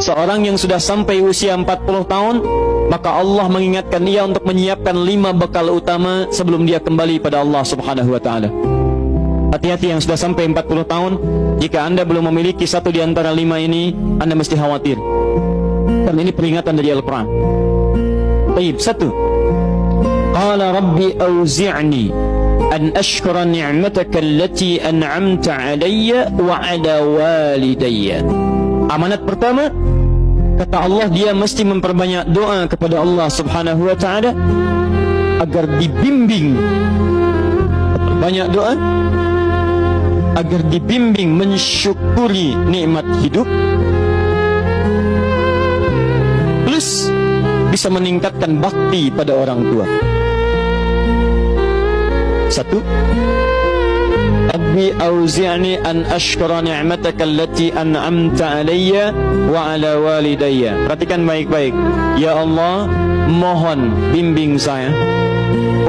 Seorang yang sudah sampai usia 40 tahun, maka Allah mengingatkan dia untuk menyiapkan 5 bekal utama sebelum dia kembali pada Allah Subhanahu wa ta'ala. Hati-hati yang sudah sampai 40 tahun, jika anda belum memiliki satu di antara 5 ini, anda mesti khawatir. Dan ini peringatan dari Al-Quran. Baik, 1. Qala Rabbi awzi'ni an ashkura ni'mataka allati an'amta alayya wa ala walidayya. Amanat pertama, kata Allah, dia mesti memperbanyak doa kepada Allah Subhanahu wa ta'ala agar dibimbing. Banyak doa agar dibimbing mensyukuri nikmat hidup, plus bisa meningkatkan bakti pada orang tua. 1. Rabbi auzi'ni an ashkura ni'mataka allati an'amta alayya wa ala walidayya. Perhatikan baik-baik. Ya Allah, mohon bimbing saya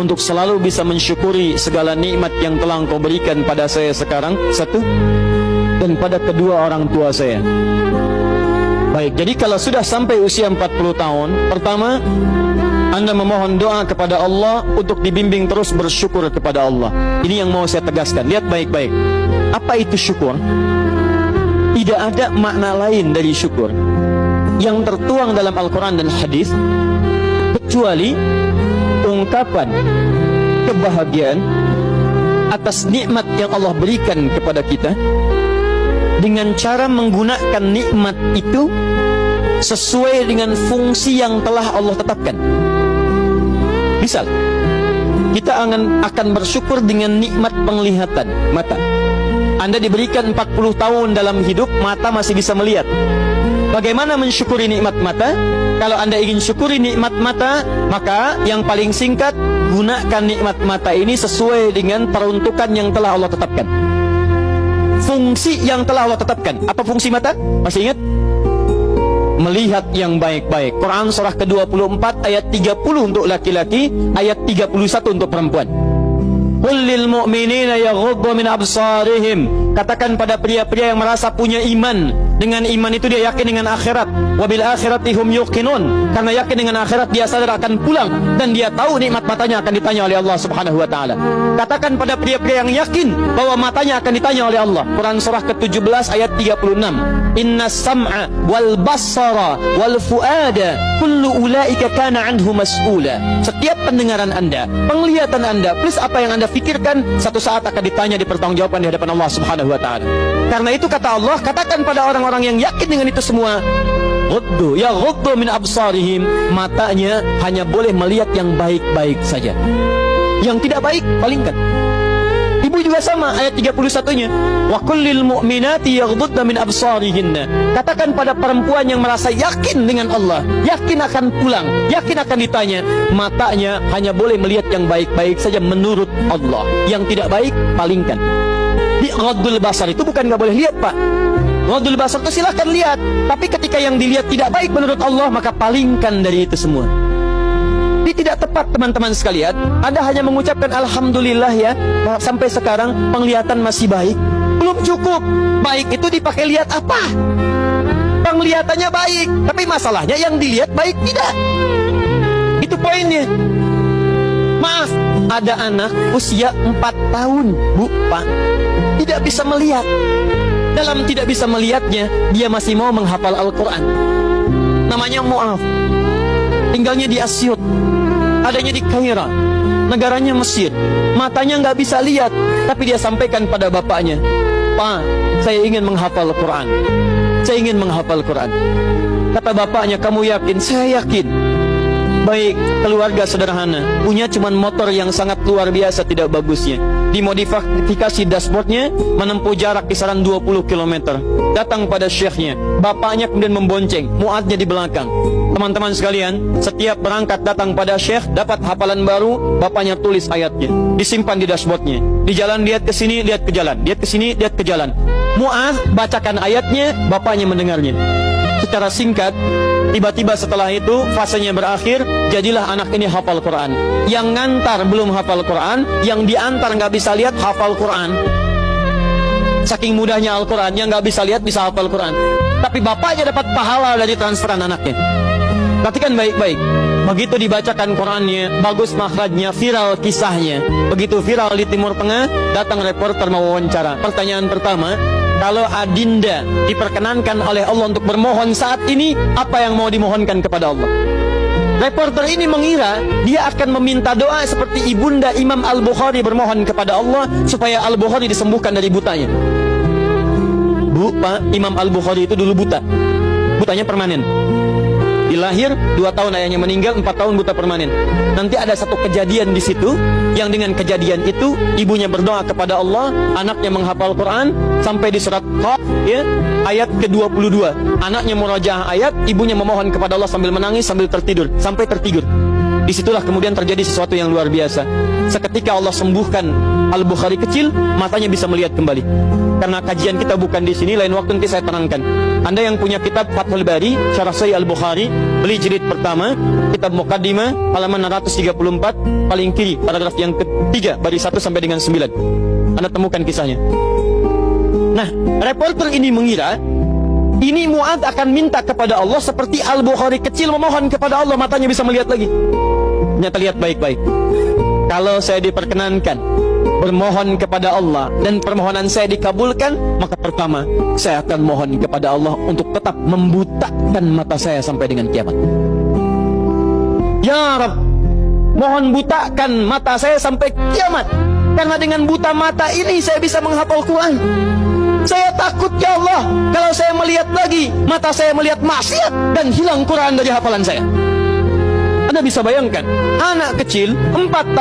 untuk selalu bisa mensyukuri segala nikmat yang telah Engkau berikan pada saya sekarang, 1, dan pada kedua orang tua saya. Baik, jadi kalau sudah sampai usia 40 tahun, pertama, anda memohon doa kepada Allah untuk dibimbing terus bersyukur kepada Allah. Ini yang mau saya tegaskan. Lihat baik-baik. Apa itu syukur? Tidak ada makna lain dari syukur yang tertuang dalam Al-Quran dan hadis kecuali ungkapan kebahagiaan atas nikmat yang Allah berikan kepada kita dengan cara menggunakan nikmat itu sesuai dengan fungsi yang telah Allah tetapkan. Misal, kita akan bersyukur dengan nikmat penglihatan mata. Anda diberikan 40 tahun dalam hidup, mata masih bisa melihat. Bagaimana mensyukuri nikmat mata? Kalau Anda ingin syukuri nikmat mata, maka yang paling singkat, gunakan nikmat mata ini sesuai dengan peruntukan yang telah Allah tetapkan. Fungsi yang telah Allah tetapkan. Apa fungsi mata? Masih ingat? Melihat yang baik-baik. Quran surah ke-24 ayat 30 untuk laki-laki, ayat 31 untuk perempuan. Qul lil mu'minina yaghuddu min absarihim. Katakan pada pria-pria yang merasa punya iman. Dengan iman itu dia yakin dengan akhirat. Wabil akhirati hum yuqinun. Karena yakin dengan akhirat dia sadar akan pulang dan dia tahu nikmat matanya akan ditanya oleh Allah Subhanahu wa taala. Katakan pada pria-pria yang yakin bahwa matanya akan ditanya oleh Allah. Quran surah ke-17 ayat 36. Inna sam'a wal basara wal fuada kullu ulaika kana anhu mas'ula. Setiap pendengaran Anda, penglihatan Anda, plus apa yang Anda fikirkan, satu saat akan ditanya, dipertanggungjawabkan di hadapan Allah Subhanahu wa taala. Karena itu kata Allah, katakan pada orang-orang yang yakin dengan itu semua, ghuddu min absarihim, matanya hanya boleh melihat yang baik-baik saja. Yang tidak baik palingkan. Ibu juga sama, ayat 31-nya. Wa kullil mu'minati yaghdudna min absarihinna. Katakan pada perempuan yang merasa yakin dengan Allah, yakin akan pulang, yakin akan ditanya, matanya hanya boleh melihat yang baik-baik saja menurut Allah. Yang tidak baik palingkan. Di ghaddul basar itu bukan nggak boleh lihat, Pak. Ghaddul basar itu silahkan lihat, tapi ketika yang dilihat tidak baik menurut Allah, maka palingkan dari itu semua. Ini tidak tepat, teman-teman sekalian. Anda hanya mengucapkan alhamdulillah ya, sampai sekarang penglihatan masih baik. Belum cukup. Baik itu dipakai lihat apa? Penglihatannya baik, tapi masalahnya yang dilihat baik tidak. Itu poinnya. Maaf, ada anak usia 4 tahun, Bu, Pak, tidak bisa melihat. Dalam tidak bisa melihatnya, dia masih mau menghafal Al-Quran. Namanya Mu'af. Tinggalnya di Asyut, adanya di Kaira, negaranya Mesir. Matanya nggak bisa lihat, tapi dia sampaikan pada bapaknya, Pak, saya ingin menghafal Quran. Saya ingin menghafal Quran. Kata bapaknya, kamu yakin? Saya yakin. Baik, keluarga sederhana, punya cuman motor yang sangat luar biasa tidak bagusnya. Dimodifikasi dashboardnya, menempuh jarak kisaran 20 km. Datang pada syekhnya, bapaknya kemudian membonceng, muadnya di belakang. Teman-teman sekalian, setiap berangkat datang pada syekh, dapat hafalan baru, bapaknya tulis ayatnya, disimpan di dashboardnya. Di jalan lihat ke sini, lihat ke jalan, lihat ke sini, lihat ke jalan. Mu'adz bacakan ayatnya, bapaknya mendengarnya. Secara singkat, tiba-tiba setelah itu fasenya berakhir, jadilah anak ini hafal Quran. Yang ngantar belum hafal Quran, yang diantar nggak bisa lihat hafal Quran. Saking mudahnya Al-Quran, yang nggak bisa lihat bisa hafal Quran. tapi bapaknya dapat pahala dari transferan anaknya. Perhatikan baik-baik. Begitu dibacakan Qurannya, bagus makhrajnya, viral kisahnya. Begitu viral di Timur Tengah, datang reporter mau wawancara. Pertanyaan pertama, kalau Adinda diperkenankan oleh Allah untuk bermohon saat ini, apa yang mau dimohonkan kepada Allah? Reporter ini mengira dia akan meminta doa seperti ibunda Imam Al-Bukhari bermohon kepada Allah supaya Al-Bukhari disembuhkan dari butanya. Bu, Pak, Imam Al-Bukhari itu dulu buta. Butanya permanen. Dilahir 2 tahun ayahnya meninggal, 4 tahun buta permanen. Nanti ada satu kejadian di situ, yang dengan kejadian itu ibunya berdoa kepada Allah, anaknya menghafal Quran sampai di surat Qaf, ya, ayat ke-22. Anaknya murojaah ayat, ibunya memohon kepada Allah sambil menangis, sambil tertidur, sampai tertidur. Disitulah kemudian terjadi sesuatu yang luar biasa. Seketika Allah sembuhkan Al-Bukhari kecil, matanya bisa melihat kembali. Karena kajian kita bukan di sini, lain waktu nanti saya terangkan. Anda yang punya kitab Fathul Bari, Syarah Sahih Al-Bukhari, beli jilid pertama, kitab Muqaddimah, halaman 634, paling kiri, paragraf yang ketiga, baris 1 sampai dengan 9. Anda temukan kisahnya. Nah, reporter ini mengira ini Mu'adz akan minta kepada Allah seperti Al-Bukhari kecil memohon kepada Allah, matanya bisa melihat lagi. Ternyata lihat baik-baik. Kalau saya diperkenankan bermohon kepada Allah dan permohonan saya dikabulkan, maka pertama saya akan mohon kepada Allah untuk tetap membutakan mata saya sampai dengan kiamat. Ya Rabb, mohon butakan mata saya sampai kiamat, karena dengan buta mata ini saya bisa menghafal Quran. Saya takut ya Allah, kalau saya melihat lagi, mata saya melihat maksiat dan hilang Quran dari hafalan saya. Anda bisa bayangkan, anak kecil 4 tahun